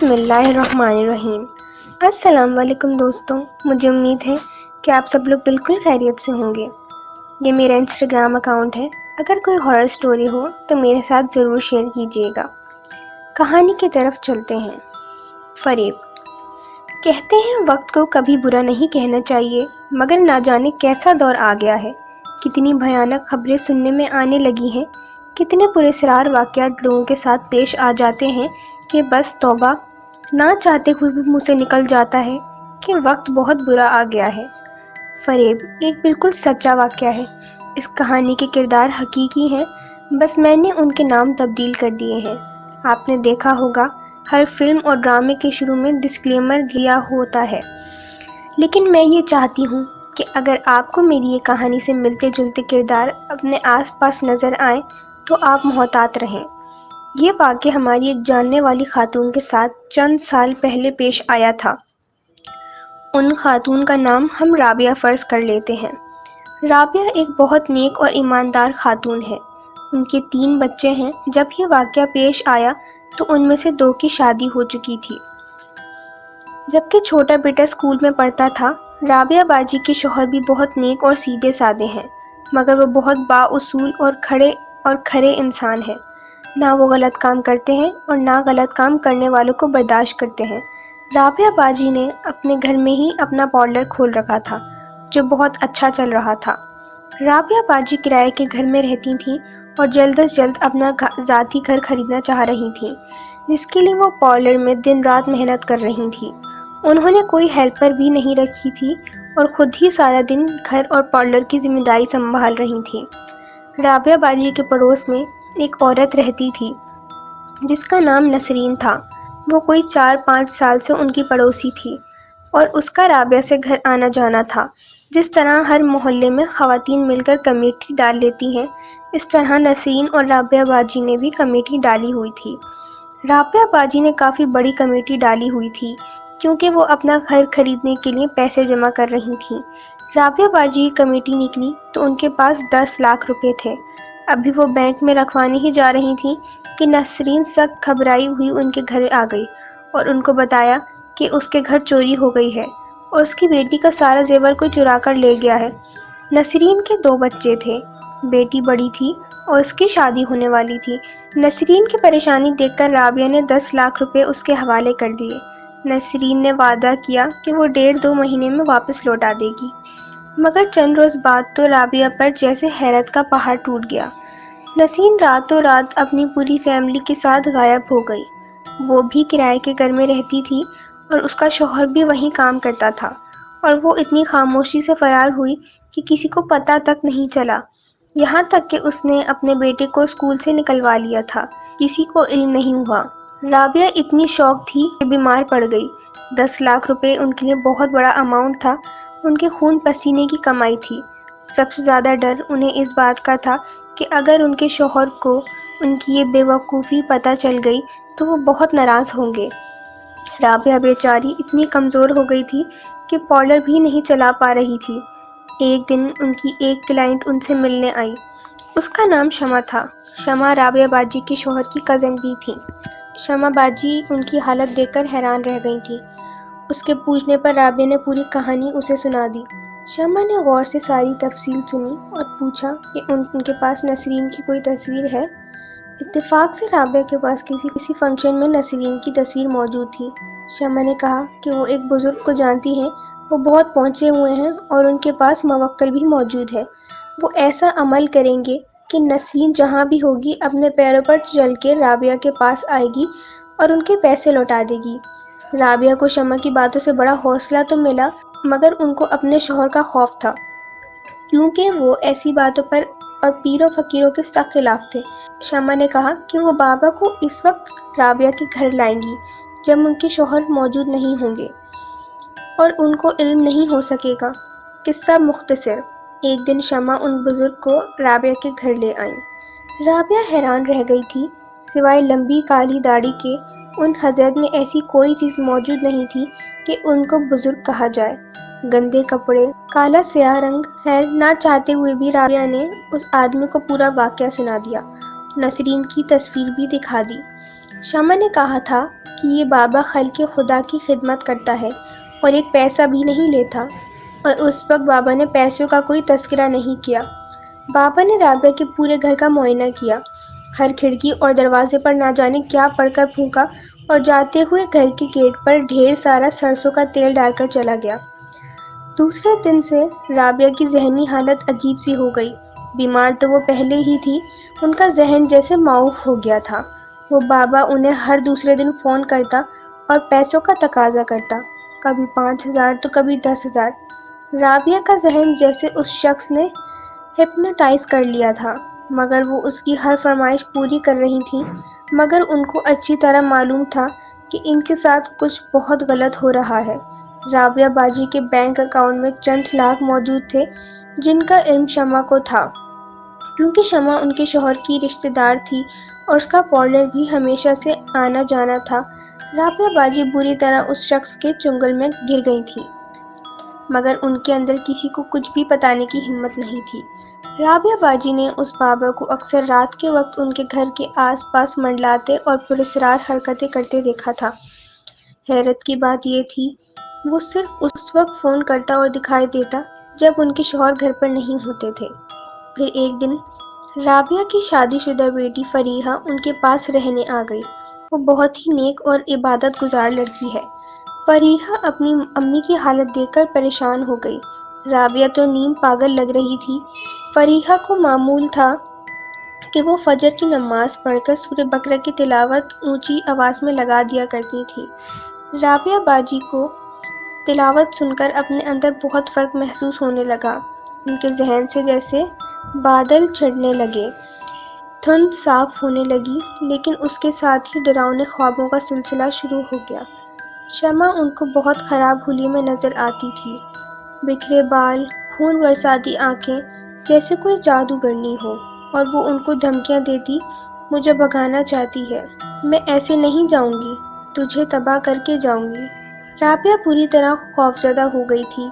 بسم اللہ الرحمن الرحیم۔ السلام علیکم دوستوں، مجھے امید ہے کہ آپ سب لوگ بالکل خیریت سے ہوں گے۔ یہ میرا انسٹاگرام اکاؤنٹ ہے، اگر کوئی ہارر سٹوری ہو تو میرے ساتھ ضرور شیئر کیجیے گا۔ کہانی کی طرف چلتے ہیں۔ فریب۔ کہتے ہیں وقت کو کبھی برا نہیں کہنا چاہیے، مگر نہ جانے کیسا دور آ گیا ہے، کتنی بھیانک خبریں سننے میں آنے لگی ہیں، کتنے پراسرار واقعات لوگوں کے ساتھ پیش آ جاتے ہیں کہ بس توبہ، نہ چاہتے ہوئے بھی منہ سے نکل جاتا ہے کہ وقت بہت برا آ گیا ہے۔ فریب ایک بالکل سچا واقعہ ہے۔ اس کہانی کے کردار حقیقی ہیں، بس میں نے ان کے نام تبدیل کر دیے ہیں۔ آپ نے دیکھا ہوگا ہر فلم اور ڈرامے کے شروع میں ڈسکلیمر دیا ہوتا ہے، لیکن میں یہ چاہتی ہوں کہ اگر آپ کو میری یہ کہانی سے ملتے جلتے کردار اپنے آس پاس نظر آئیں تو آپ محتاط رہیں۔ یہ واقعہ ہماری ایک جاننے والی خاتون کے ساتھ چند سال پہلے پیش آیا تھا۔ ان خاتون کا نام ہم رابعہ فرض کر لیتے ہیں۔ رابعہ ایک بہت نیک اور ایماندار خاتون ہے۔ ان کے 3 بچے ہیں۔ جب یہ واقعہ پیش آیا تو ان میں سے 2 کی شادی ہو چکی تھی، جبکہ چھوٹا بیٹا اسکول میں پڑھتا تھا۔ رابعہ باجی کے شوہر بھی بہت نیک اور سیدھے سادے ہیں، مگر وہ بہت بااصول اور کھرے انسان ہیں۔ نہ وہ غلط کام کرتے ہیں اور نہ غلط کام کرنے والوں کو برداشت کرتے ہیں۔ رابعہ باجی نے اپنے گھر میں ہی اپنا پارلر کھول رکھا تھا، جو بہت اچھا چل رہا تھا۔ رابعہ باجی کرائے کے گھر میں رہتی تھیں اور جلد از جلد اپنا ذاتی گھر خریدنا چاہ رہی تھیں، جس کے لیے وہ پارلر میں دن رات محنت کر رہی تھیں۔ انہوں نے کوئی ہیلپر بھی نہیں رکھی تھی اور خود ہی سارا دن گھر اور پارلر کی ذمہ داری سنبھال رہی تھیں۔ رابعہ باجی کے پڑوس میں ایک عورت رہتی تھی جس کا نام نسرین تھا۔ وہ کوئی 4-5 سال سے ان کی پڑوسی تھی اور اس کا رابعہ سے گھر آنا جانا تھا۔ جس طرح ہر محلے میں خواتین مل کر کمیٹی ڈال لیتی ہیں، اس طرح نسرین اور رابعہ باجی نے بھی کمیٹی ڈالی ہوئی تھی۔ رابعہ باجی نے کافی بڑی کمیٹی ڈالی ہوئی تھی کیونکہ وہ اپنا گھر خریدنے کے لیے پیسے جمع کر رہی تھیں۔ رابعہ باجی کی کمیٹی نکلی تو ان کے پاس 10 لاکھ روپے تھے۔ ابھی وہ بینک میں رکھوانے ہی جا رہی تھیں کہ نسرین سخت گھبرائی ہوئی ان کے گھر آ گئی اور ان کو بتایا کہ اس کے گھر چوری ہو گئی ہے اور اس کی بیٹی کا سارا زیور کوئی چرا کر لے گیا ہے۔ نسرین کے 2 بچے تھے، بیٹی بڑی تھی اور اس کی شادی ہونے والی تھی۔ نسرین کی پریشانی دیکھ کر رابعہ نے 10 لاکھ روپے اس کے حوالے کر دیے۔ نسرین نے وعدہ کیا کہ وہ 1.5-2 مہینے میں واپس لوٹا دے گی، مگر چند روز بعد تو رابعہ پر جیسے حیرت کا پہاڑ ٹوٹ گیا۔ نسرین راتوں رات اپنی پوری فیملی کے ساتھ غائب ہو گئی۔ وہ بھی کرائے کے گھر میں رہتی تھی اور اس کا شوہر بھی وہیں کام کرتا تھا، اور وہ اتنی خاموشی سے فرار ہوئی کہ کسی کو پتہ تک نہیں چلا، یہاں تک کہ اس نے اپنے بیٹے کو اسکول سے نکلوا لیا تھا، کسی کو علم نہیں ہوا۔ رابعہ اتنی شاک تھی کہ بیمار پڑ گئی۔ 10 لاکھ روپے ان کے لیے بہت بڑا اماؤنٹ تھا، ان کے خون پسینے کی کمائی تھی۔ سب سے زیادہ ڈر انہیں اس بات کا تھا کہ اگر ان کے شوہر کو ان کی یہ بے وقوفی پتہ چل گئی تو وہ بہت ناراض ہوں گے۔ رابعہ بیچاری اتنی کمزور ہو گئی تھی کہ پارلر بھی نہیں چلا پا رہی تھی۔ ایک دن ان کی ایک کلائنٹ ان سے ملنے آئی۔ اس کا نام شمع تھا۔ شمع رابعہ باجی کے شوہر کی کزن بھی تھی۔ شمع باجی ان کی حالت دیکھ کر حیران رہ گئی تھی۔ اس کے پوچھنے پر رابعہ نے پوری کہانی اسے سنا دی۔ شمع نے غور سے ساری تفصیل سنی اور پوچھا کہ ان کے پاس نسرین کی کوئی تصویر ہے؟ اتفاق سے رابعہ کے پاس کسی فنکشن میں نسرین کی تصویر موجود تھی۔ شمع نے کہا کہ وہ ایک بزرگ کو جانتی ہیں، وہ بہت پہنچے ہوئے ہیں اور ان کے پاس موکل بھی موجود ہے۔ وہ ایسا عمل کریں گے کہ نسرین جہاں بھی ہوگی اپنے پیروں پر چل کے رابعہ کے پاس آئے گی اور ان کے پیسے لوٹا دے گی۔ رابعہ کو شمع کی باتوں سے بڑا حوصلہ تو ملا، مگر ان کو اپنے شوہر کا خوف تھا، کیونکہ وہ ایسی باتوں پر اور پیروں فقیروں کے سخت خلاف تھے۔ شمع نے کہا کہ وہ بابا کو اس وقت رابعہ کے گھر لائیں گی جب ان کے شوہر موجود نہیں ہوں گے اور ان کو علم نہیں ہو سکے گا۔ قصہ مختصر: ایک دن شمع ان بزرگ کو رابعہ کے گھر لے آئیں۔ رابعہ حیران رہ گئی تھی، سوائے لمبی کالی داڑھی کے ان حضرت میں ایسی کوئی چیز موجود نہیں تھی کہ ان کو بزرگ کہا جائے۔ گندے کپڑے، کالا سیاہ رنگ۔ خیر، نہ چاہتے ہوئے بھی رابعہ نے اس آدمی کو پورا واقعہ سنا دیا، نسرین کی تصویر بھی دکھا دی۔ شمع نے کہا تھا کہ یہ بابا خلق خدا کی خدمت کرتا ہے اور ایک پیسہ بھی نہیں لیتا، اور اس وقت بابا نے پیسوں کا کوئی تذکرہ نہیں کیا۔ بابا نے رابعہ کے پورے گھر کا معائنہ کیا، ہر کھڑکی اور دروازے پر نہ جانے کیا پڑھ کر پھونکا، اور جاتے ہوئے گھر کے گیٹ پر ڈھیر سارا سرسوں کا تیل ڈال کر چلا گیا۔ دوسرے دن سے رابعہ کی ذہنی حالت عجیب سی ہو گئی۔ بیمار تو وہ پہلے ہی تھی، ان کا ذہن جیسے معوف ہو گیا تھا۔ وہ بابا انہیں ہر دوسرے دن فون کرتا اور پیسوں کا تقاضا کرتا، کبھی 5,000 تو کبھی 10,000۔ رابعہ کا ذہن جیسے اس شخص نے ہپنوٹائز کر لیا تھا، مگر وہ اس کی ہر فرمائش پوری کر رہی تھی، مگر ان کو اچھی طرح معلوم تھا کہ ان کے ساتھ کچھ بہت غلط ہو رہا ہے۔ رابعہ باجی کے بینک اکاؤنٹ میں چند لاکھ موجود تھے، جن کا علم شمع کو تھا، کیونکہ شمع ان کے شوہر کی رشتہ دار تھی اور اس کا پارلر بھی ہمیشہ سے آنا جانا تھا۔ رابعہ باجی بری طرح اس شخص کے چنگل میں گر گئی تھی، مگر ان کے اندر کسی کو کچھ بھی بتانے کی ہمت نہیں تھی۔ رابعہ باجی نے اس بابا کو اکثر رات کے وقت ان کے گھر کے آس پاس منڈلاتے اور پراسرار حرکتیں کرتے دیکھا تھا۔ حیرت کی بات یہ تھی، وہ صرف اس وقت فون کرتا اور دکھائی دیتا جب ان کے شوہر گھر پر نہیں ہوتے تھے۔ پھر ایک دن رابعہ کی شادی شدہ بیٹی فریحہ ان کے پاس رہنے آ گئی۔ وہ بہت ہی نیک اور عبادت گزار لڑکی ہے۔ فریحہ اپنی امی کی حالت دیکھ کر پریشان ہو گئی۔ رابعہ تو نیم پاگل لگ رہی تھی۔ فریحہ کو معمول تھا کہ وہ فجر کی نماز پڑھ کر سورہ بقرہ کی تلاوت اونچی آواز میں لگا دیا کرتی تھی۔ رابعہ باجی کو تلاوت سن کر اپنے اندر بہت فرق محسوس ہونے لگا۔ ان کے ذہن سے جیسے بادل چھٹنے لگے، دھند صاف ہونے لگی، لیکن اس کے ساتھ ہی ڈراؤنے خوابوں کا سلسلہ شروع ہو گیا۔ شمع ان کو بہت خراب حلیے میں نظر آتی تھی، بکھرے بال، خون برساتی آنکھیں، جیسے کوئی جادوگرنی ہو، اور وہ ان کو دھمکیاں دیتی، مجھے بھگانا چاہتی ہے، میں ایسے نہیں جاؤں گی، تجھے تباہ کر کے جاؤں گی۔ رابعہ پوری طرح خوفزدہ ہو گئی تھی۔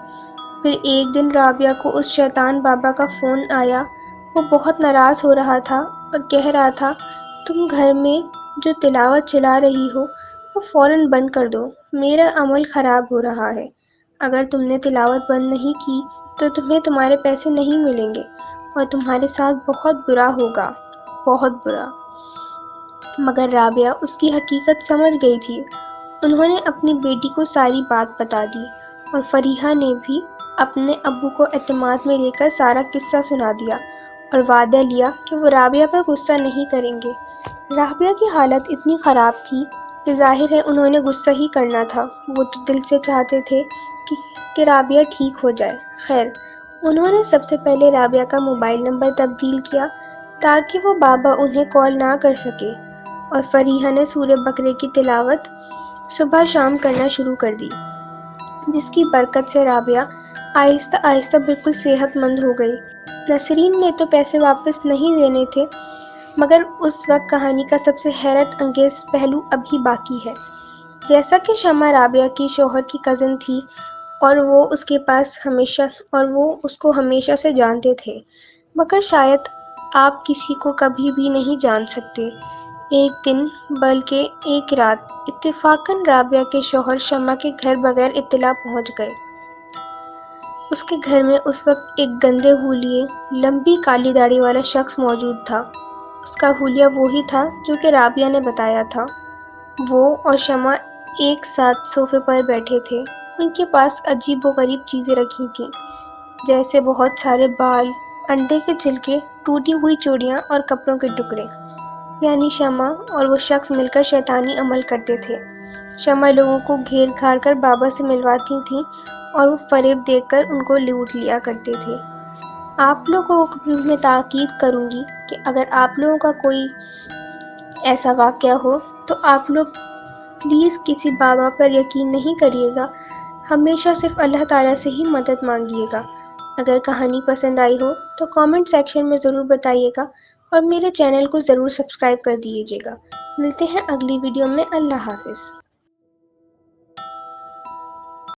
پھر ایک دن رابعہ کو اس شیطان بابا کا فون آیا۔ وہ بہت ناراض ہو رہا تھا اور کہہ رہا تھا، تم گھر میں جو تلاوت چلا رہی ہو وہ فوراً بند کر دو، میرا عمل خراب ہو رہا ہے۔ اگر تم نے تلاوت بند نہیں کی تو تمہیں تمہارے پیسے نہیں ملیں گے اور تمہارے ساتھ بہت برا ہوگا، بہت برا۔ مگر رابعہ اس کی حقیقت سمجھ گئی تھی۔ انہوں نے اپنی بیٹی کو ساری بات بتا دی، اور فریحہ نے بھی اپنے ابو کو اعتماد میں لے کر سارا قصہ سنا دیا اور وعدہ لیا کہ وہ رابعہ پر غصہ نہیں کریں گے۔ رابعہ کی حالت اتنی خراب تھی کہ ظاہر ہے انہوں نے غصہ ہی کرنا تھا، وہ تو دل سے چاہتے تھے کہ رابعہ ٹھیک ہو جائے۔ خیر، انہوں نے سب سے پہلے رابعہ کا موبائل نمبر تبدیل کیا تاکہ وہ بابا انہیں کال نہ کر سکے، اور فریحہ نے سورہ بقرہ کی تلاوت صبح شام کرنا شروع کر دی، جس کی برکت سے رابعہ آہستہ آہستہ بالکل صحت مند ہو گئی۔ نسرین نے تو پیسے واپس نہیں دینے تھے، مگر اس وقت کہانی کا سب سے حیرت انگیز پہلو ابھی باقی ہے۔ جیسا کہ شمع رابعہ کی شوہر کی کزن تھی اور وہ اس کو ہمیشہ سے جانتے تھے، مگر شاید آپ کسی کو کبھی بھی نہیں جان سکتے۔ ایک دن، بلکہ ایک رات، اتفاقاً رابعہ کے شوہر شمع کے گھر بغیر اطلاع پہنچ گئے۔ اس کے گھر میں اس وقت ایک گندے حولیے، لمبی کالی داڑھی والا شخص موجود تھا۔ اس کا حولیہ وہی تھا جو کہ رابعہ نے بتایا تھا۔ وہ اور شمع ایک ساتھ صوفے پر بیٹھے تھے۔ ان کے پاس عجیب و غریب چیزیں رکھی تھیں، جیسے بہت سارے بال، انڈے کے چھلکے، ٹوٹی ہوئی چوڑیاں اور کپڑوں کے ٹکڑے۔ یعنی شمع اور وہ شخص مل کر شیطانی عمل کرتے تھے۔ شمع لوگوں کو گھیر گھار کر بابا سے ملواتی تھیں اور وہ فریب دے کر ان کو لوٹ لیا کرتے تھے۔ آپ لوگوں کو بھی میں تاکید کروں گی کہ اگر آپ لوگوں کا کوئی ایسا واقعہ ہو تو آپ لوگ پلیز کسی بابا پر یقین نہیں کریے گا، ہمیشہ صرف اللہ تعالیٰ سے ہی مدد مانگیے گا۔ اگر کہانی پسند آئی ہو تو کامنٹ سیکشن میں ضرور بتائیے گا اور میرے چینل کو ضرور سبسکرائب کر دیجیے گا۔ ملتے ہیں اگلی ویڈیو میں۔ اللہ حافظ۔